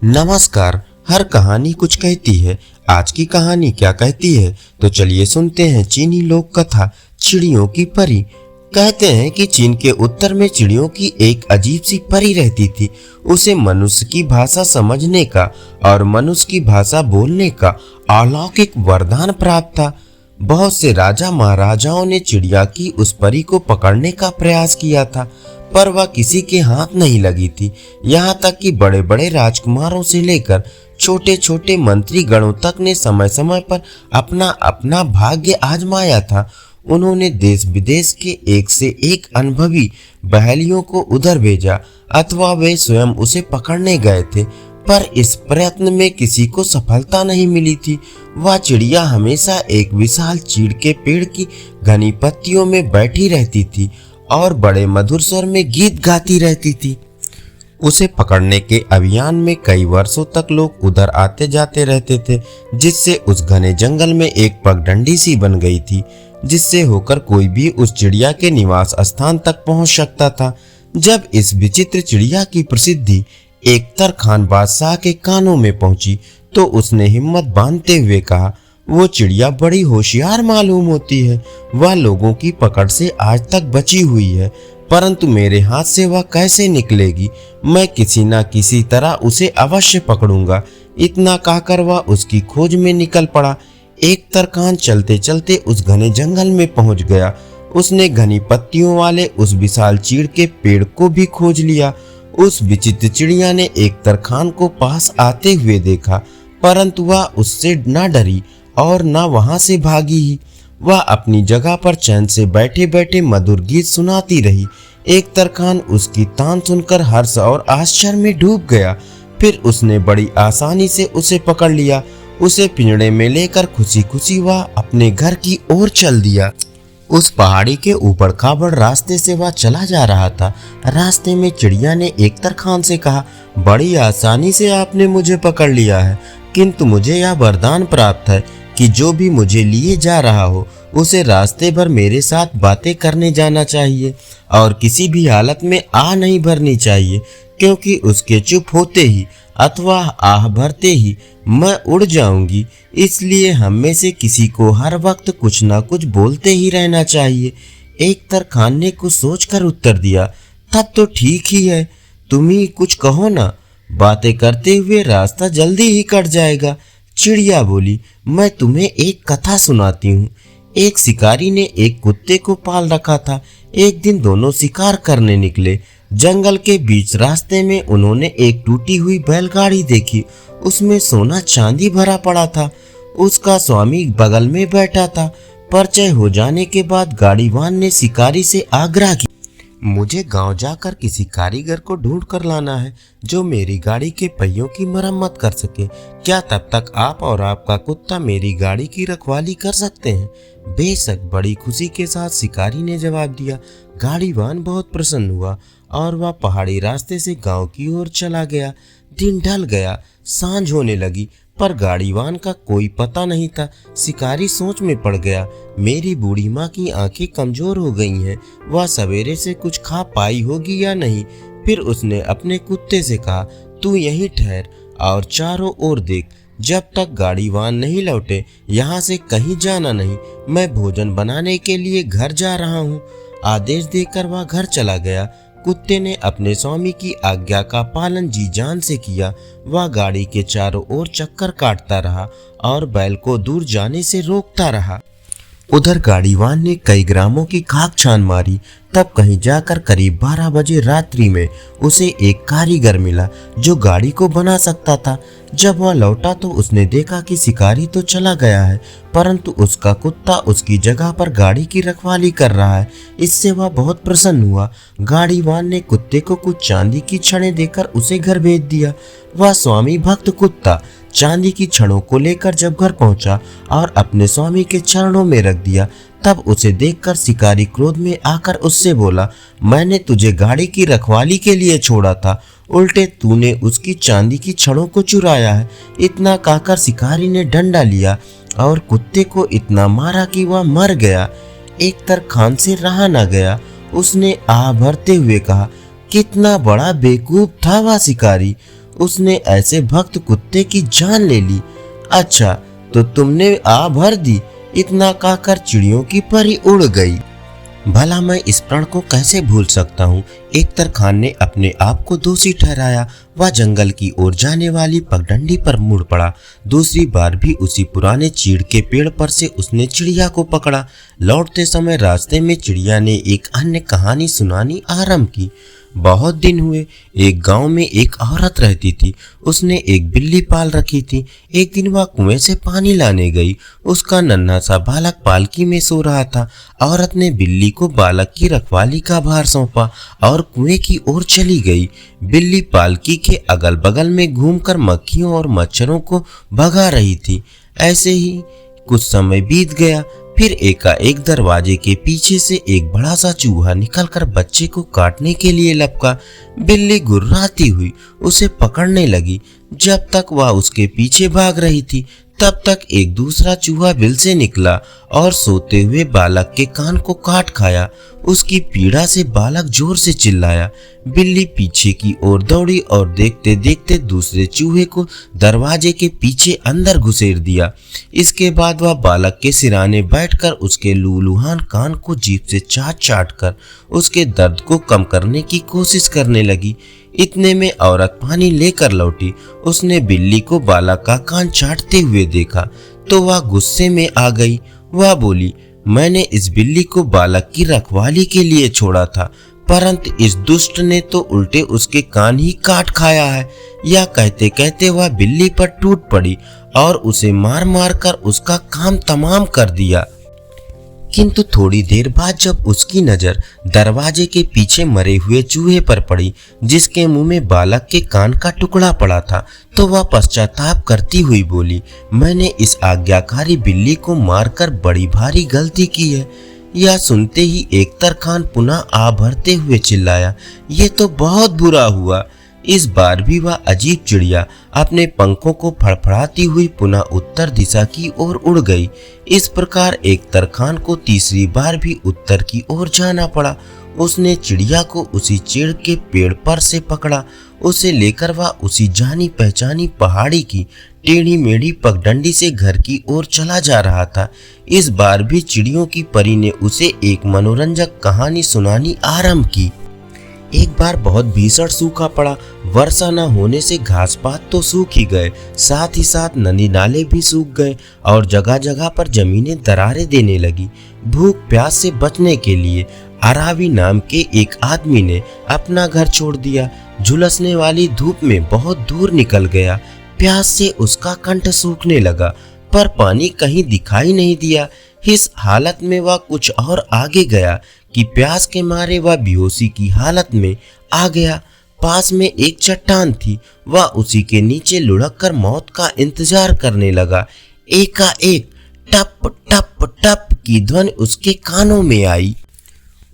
नमस्कार। हर कहानी कुछ कहती है। आज की कहानी क्या कहती है तो चलिए सुनते हैं। चीनी लोक कथा चिड़ियों की परी। कहते हैं कि चीन के उत्तर में चिड़ियों की एक अजीब सी परी रहती थी। उसे मनुष्य की भाषा समझने का और मनुष्य की भाषा बोलने का अलौकिक वरदान प्राप्त था। बहुत से राजा महाराजाओं ने चिड़िया की उस परी को पकड़ने का प्रयास किया था, पर वह किसी के हाथ नहीं लगी थी। यहाँ तक कि बड़े बड़े राजकुमारों से लेकर छोटे छोटे मंत्री गणों तक ने समय समय पर अपना अपना भाग्य आजमाया था। उन्होंने देश विदेश के एक से एक अनुभवी बहेलियों को उधर भेजा अथवा वे स्वयं उसे पकड़ने गए थे, पर इस प्रयत्न में किसी को सफलता नहीं मिली थी। वह चिड़िया हमेशा एक विशाल चीड़ के पेड़ की घनी पत्तियों में बैठी रहती थी और बड़े मधुर स्वर में गीत गाती रहती थी। उसे पकड़ने के अभियान में कई वर्षों तक लोग उधर आते जाते रहते थे, जिससे उस घने जंगल में एक पगडंडी सी बन गई थी, जिससे होकर कोई भी उस चिड़िया के निवास स्थान तक पहुंच सकता था। जब इस विचित्र चिड़िया की प्रसिद्धि एक तरखान बादशाह के कानों में पहुंची तो उसने हिम्मत बांधते हुए कहा, वो चिड़िया बड़ी होशियार मालूम होती है। वह लोगों की पकड़ से आज तक बची हुई है, परंतु मेरे हाथ से वह कैसे निकलेगी। मैं किसी न किसी तरह उसे अवश्य पकड़ूंगा। इतना कहकर वह उसकी खोज में निकल पड़ा। एक तरखान चलते चलते उस घने जंगल में पहुंच गया। उसने घनी पत्तियों वाले उस विशाल चीड़ के पेड़ को भी खोज लिया। उस विचित्र चिड़िया ने एक तरखान को पास आते हुए देखा, परंतु वह उससे न डरी और न वहां से भागी ही। वह अपनी जगह पर चैन से बैठे बैठे मधुर गीत सुनाती रही। एक तरखान उसकी तान सुनकर हर्ष और आश्चर्य में डूब गया। फिर उसने बड़ी आसानी से उसे पकड़ लिया। उसे पिंजड़े में लेकर खुशी खुशी वह अपने घर की ओर चल दिया। उस पहाड़ी के ऊबड़ खाबड़ रास्ते से वह चला जा रहा था। रास्ते में चिड़िया ने एक तरखान से कहा, बड़ी आसानी से आपने मुझे पकड़ लिया है, किंतु मुझे यह वरदान प्राप्त है कि जो भी मुझे लिए जा रहा हो उसे रास्ते भर मेरे साथ बातें करने जाना चाहिए और किसी भी हालत में आह नहीं भरनी चाहिए, क्योंकि उसके चुप होते ही अथवा आह भरते ही मैं उड़ जाऊंगी। इसलिए हम में से किसी को हर वक्त कुछ ना कुछ बोलते ही रहना चाहिए। एक तरखान ने कुछ सोचकर उत्तर दिया, तब तो ठीक ही है, तुम ही कुछ कहो ना, बातें करते हुए रास्ता जल्दी ही कट जाएगा। चिड़िया बोली, मैं तुम्हें एक कथा सुनाती हूँ। एक शिकारी ने एक कुत्ते को पाल रखा था। एक दिन दोनों शिकार करने निकले। जंगल के बीच रास्ते में उन्होंने एक टूटी हुई बैलगाड़ी देखी। उसमें सोना चांदी भरा पड़ा था। उसका स्वामी बगल में बैठा था। परिचय हो जाने के बाद गाड़ीवान ने शिकारी से आग्रह किया, मुझे गांव जाकर किसी कारीगर को ढूंढ कर लाना है जो मेरी गाड़ी के पहियों की मरम्मत कर सके। क्या तब तक आप और आपका कुत्ता मेरी गाड़ी की रखवाली कर सकते हैं? बेशक, बड़ी खुशी के साथ शिकारी ने जवाब दिया। गाड़ीवान बहुत प्रसन्न हुआ और वह पहाड़ी रास्ते से गांव की ओर चला गया। दिन ढल गया, सांझ होने लगी, पर गाड़ीवान का कोई पता नहीं था। शिकारी सोच में पड़ गया, मेरी बूढ़ी माँ की आंखें कमजोर हो गई हैं, वह सवेरे से कुछ खा पाई होगी या नहीं। फिर उसने अपने कुत्ते से कहा, तू यहीं ठहर और चारों ओर देख, जब तक गाड़ीवान नहीं लौटे यहाँ से कहीं जाना नहीं। मैं भोजन बनाने के लिए घर जा रहा हूँ। आदेश देकर वह घर चला गया। कुत्ते ने अपने स्वामी की आज्ञा का पालन जी जान से किया। वह गाड़ी के चारों ओर चक्कर काटता रहा और बैल को दूर जाने से रोकता रहा। उधर गाड़ीवान ने कई ग्रामों की खाक छान मारी। तब कहीं जाकर करीब 12 बजे रात्रि में उसे एक कारीगर मिला जो गाड़ी को बना सकता था। जब वह लौटा तो उसने देखा कि शिकारी तो चला गया है, परंतु उसका कुत्ता उसकी जगह पर गाड़ी की रखवाली कर रहा है। इससे वह बहुत प्रसन्न हुआ। गाड़ीवान ने कुत्ते को कुछ चांदी की छड़ें देकर उसे घर भेज दिया। वह स्वामी भक्त कुत्ता चांदी की छड़ों को लेकर जब घर पहुंचा और अपने स्वामी के चरणों में रख दिया, तब उसे देखकर शिकारी क्रोध में आकर उससे बोला, मैंने तुझे गाड़ी की रखवाली के लिए छोड़ा था, उल्टे तूने उसकी चांदी की छड़ों को चुराया है। इतना कहकर शिकारी ने डंडा लिया और कुत्ते को इतना मारा कि वह मर गया। एक तरखान से रहा न गया। उसने आह भरते हुए कहा, कितना बड़ा बेवकूफ था वह शिकारी। उसने ऐसे भक्त कुत्ते की जान ले ली। अच्छा, तो तुमने आ भर दी। इतना कहकर चिड़ियों की परी उड़ गई। भला मैं इस प्रण को कैसे भूल सकता हूँ। एक तरखान ने अपने आप को दोषी ठहराया। वह जंगल की ओर जाने वाली पगडंडी पर मुड़ पड़ा। दूसरी बार भी उसी पुराने चीड़ के पेड़ पर से उसने चिड़िया को पकड़ा। लौटते समय रास्ते में चिड़िया ने एक अन्य कहानी सुनानी आरंभ की। बहुत दिन हुए, एक गांव में एक औरत रहती थी। उसने एक बिल्ली पाल रखी थी। एक दिन वह कुएं से पानी लाने गई। उसका नन्हा सा बालक पालकी में सो रहा था। औरत ने बिल्ली को बालक की रखवाली का भार सौंपा और कुएं की ओर चली गई। बिल्ली पालकी के अगल बगल में घूमकर मक्खियों और मच्छरों को भगा रही थी। ऐसे ही कुछ समय बीत गया। फिर एकाएक दरवाजे के पीछे से एक बड़ा सा चूहा निकलकर बच्चे को काटने के लिए लपका। बिल्ली गुर्राती हुई उसे पकड़ने लगी। जब तक वह उसके पीछे भाग रही थी, तब तक एक दूसरा चूहा बिल से निकला और सोते हुए बालक के कान को काट खाया। उसकी पीड़ा से बालक जोर से चिल्लाया। बिल्ली पीछे की ओर दौड़ी और देखते देखते दूसरे चूहे को दरवाजे के पीछे अंदर घुसेड़ दिया। इसके बाद वह बालक के सिराने बैठकर उसके लूलुहान कान को जीभ से चाट चाट कर उसके दर्द को कम करने की कोशिश करने लगी। इतने में औरत पानी लेकर लौटी। उसने बिल्ली को बालक का कान चाटते हुए देखा तो वह गुस्से में आ गई। वह बोली, मैंने इस बिल्ली को बालक की रखवाली के लिए छोड़ा था, परंतु इस दुष्ट ने तो उल्टे उसके कान ही काट खाया है। यह कहते कहते वह बिल्ली पर टूट पड़ी और उसे मार मार कर उसका काम तमाम कर दिया। किंतु थोड़ी देर बाद जब उसकी नजर दरवाजे के पीछे मरे हुए चूहे पर पड़ी, जिसके मुंह में बालक के कान का टुकड़ा पड़ा था, तो वह पश्चाताप करती हुई बोली, मैंने इस आज्ञाकारी बिल्ली को मारकर बड़ी भारी गलती की है। यह सुनते ही एक तरखान पुनः आ भरते हुए चिल्लाया, ये तो बहुत बुरा हुआ। इस बार भी वह अजीब चिड़िया अपने पंखों को फड़फड़ाती हुई पुनः उत्तर दिशा की ओर उड़ गई। इस प्रकार एक तरखान को तीसरी बार भी उत्तर की ओर जाना पड़ा। उसने चिड़िया को उसी चीड़ के पेड़ पर से पकड़ा। उसे लेकर वह उसी जानी पहचानी पहाड़ी की टेढ़ी मेढ़ी पगडंडी से घर की ओर चला जा रहा था। इस बार भी चिड़ियों की परी ने उसे एक मनोरंजक कहानी सुनानी आरंभ की। एक बार बहुत भीषण सूखा पड़ा। वर्षा न होने से घास पात तो सूख ही गए, साथ ही साथ नदी नाले भी सूख गए और जगह जगह पर जमीनें दरारें देने लगी। भूख प्यास से बचने के लिए अरावी नाम के एक आदमी ने अपना घर छोड़ दिया। झुलसने वाली धूप में बहुत दूर निकल गया। प्यास से उसका कंठ सूखने लगा, पर पानी कहीं दिखाई नहीं दिया। इस हालत में वह कुछ और आगे गया कि प्यास के मारे वह बेहोशी की हालत में आ गया। पास में एक चट्टान थी। वह उसी के नीचे लुढ़क कर मौत का इंतजार करने लगा। एकाएक टप टप टप की ध्वनि उसके कानों में आई।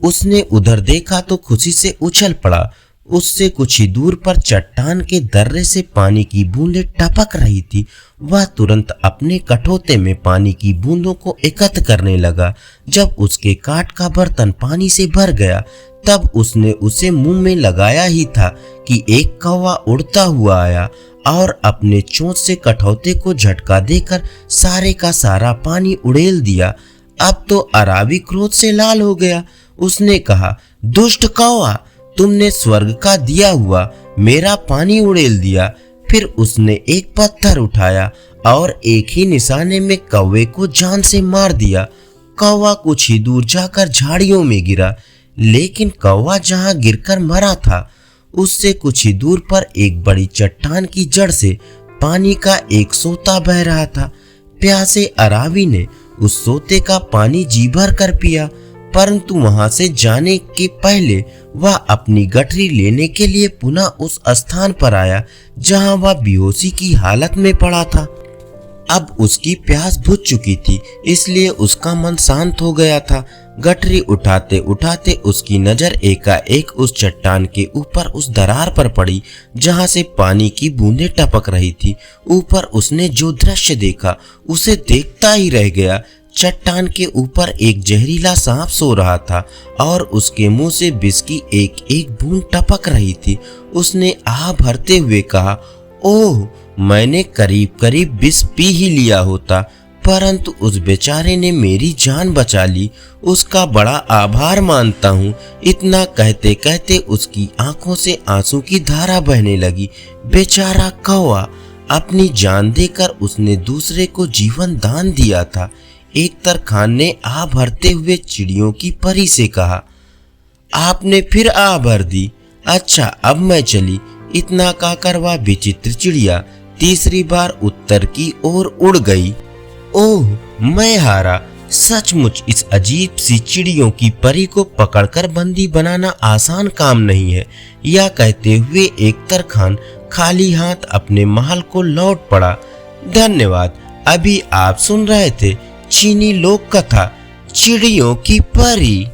उसने उधर देखा तो खुशी से उछल पड़ा। उससे कुछ ही दूर पर चट्टान के दर्रे से पानी की बूंदें टपक रही थी। वह तुरंत अपने कठोते में पानी की बूंदों को एकत्र करने लगा। जब उसके काठ का बर्तन पानी से भर गया, तब उसने उसे मुंह में लगाया ही था कि एक कौवा उड़ता हुआ आया और अपने चोंच से कठौते को झटका देकर सारे का सारा पानी उड़ेल दिया। अब तो अरावी क्रोध से लाल हो गया। उसने कहा, दुष्ट कौवा, तुमने स्वर्ग का दिया हुआ मेरा पानी उड़ेल दिया। फिर उसने एक पत्थर उठाया और एक ही निशाने में कौवे को जान से मार दिया। कौवा कुछ ही दूर जाकर झाड़ियों में गिरा, लेकिन कौवा जहां गिरकर मरा था, उससे कुछ ही दूर पर एक बड़ी चट्टान की जड़ से पानी का एक सोता बह रहा था। प्यासे अरावी ने उस सोते का पानी जी भर कर पिया, परंतु वहां से जाने के पहले वह अपनी गठरी लेने के लिए पुनः उस स्थान पर आया जहां वह बेहोशी की हालत में पड़ा था। अब उसकी प्यास बुझ चुकी थी, इसलिए उसका मन शांत हो गया था। गठरी उठाते उठाते उसकी नजर एकाएक उस चट्टान के ऊपर उस दरार पर पड़ी जहां से पानी की बूंदें टपक रही थी। ऊपर उसने जो दृश्य देखा उसे देखता ही रह गया। चट्टान के ऊपर एक जहरीला सांप सो रहा था और उसके मुंह से विष की एक एक बूंद टपक रही थी। उसने आह भरते हुए कहा, ओह, मैंने करीब करीब विष पी ही लिया होता, परंतु उस बेचारे ने मेरी जान बचा ली। उसका बड़ा आभार मानता हूँ। इतना कहते कहते उसकी आंखों से आंसू की धारा बहने लगी। बेचारा कौवा, अपनी जान देकर उसने दूसरे को जीवन दान दिया था। एक तरखान ने आ भरते हुए चिड़ियों की परी से कहा, आपने फिर आ भर दी। अच्छा, अब मैं चली। इतना कहकर वह विचित्र चिड़िया तीसरी बार उत्तर की ओर उड़ गई। ओह, मैं हारा। सचमुच इस अजीब सी चिड़ियों की परी को पकड़कर बंदी बनाना आसान काम नहीं है। यह कहते हुए एक तरखान खाली हाथ अपने महल को लौट पड़ा। धन्यवाद। अभी आप सुन रहे थे चीनी लोक कथा चिड़ियों की परी।